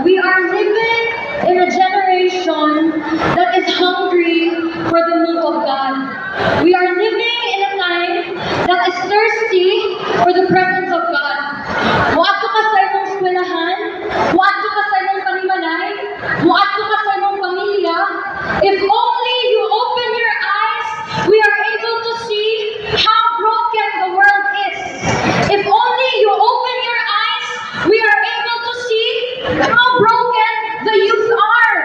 We are living in a generation that is hungry for the move of God. We are living in a time that is thirsty for the presence of God. Muadto ka sa imong eskwelahan, muadto ka sa imong panimalay, muadto ka sa imong pamilya. If only you open your eyes, we are able to see how broken the world is. If only you open your eyes, we are able to see how broken the youth are,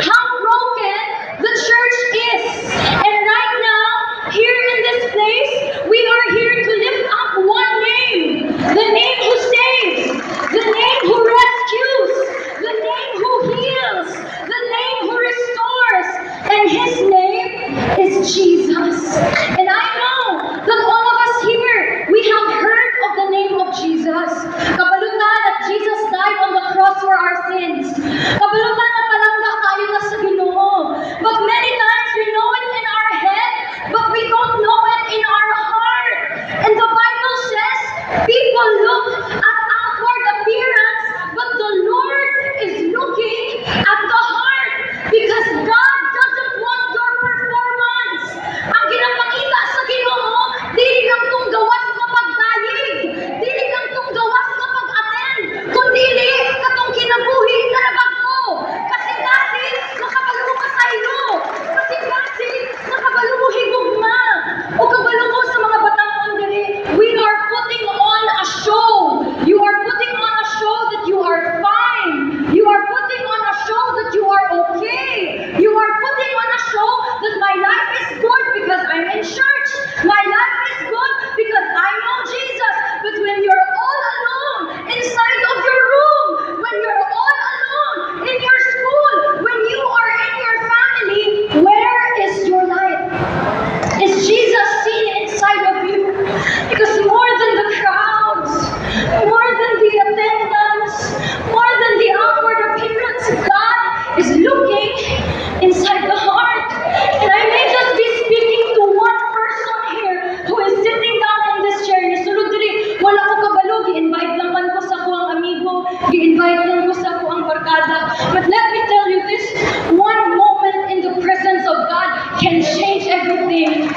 how broken the church is. And right now, here in this place, we are here to lift up one name, the name who saves, the name who rescues, the name who heals, the name who restores, and his name is Jesus. And I know that all of us here, we have heard of the name of Jesus. Kabalutan that Jesus died on the cross for our sins. Kabalutan na palangga kayo na sa Ginoo. But many times we know it in our head, but we don't know it in our heart. And the Bible says, people look at outward appearance, but the Lord is looking at the heart. Because God doesn't want your performance. Ang ginapakita sa Ginoo, dili lang tong gawas na pagdayeg, dili lang tong gawas na pag-attend, kundi katong kinabuhi na nabag-o. Kasi nakabalo ka sa ilo. Kasi nakabalo mo higugma. O kabalo mo sa mga batang diri. We are putting on a show. You are putting on a show that you are fine. You are putting on a show that you are okay. You are putting on a show that my life is good because I'm in church. My life is good because I know Jesus. But when you're all alone inside of your room, when you're all alone in your school, when you are in your family, where is your life? Is Jesus seen inside of you? Because more than the crowds, more than the attendance, more than the outward appearance, God is looking inside the heart. And I may just be speaking to one person here who is sitting down in this chair. Nisulod diri, wala ko kabalo, gi-invite lang man ko sa kuang amigo, gi-invite lang ko sa kuang barkada. But let me tell you this, one moment in the presence of God can change everything.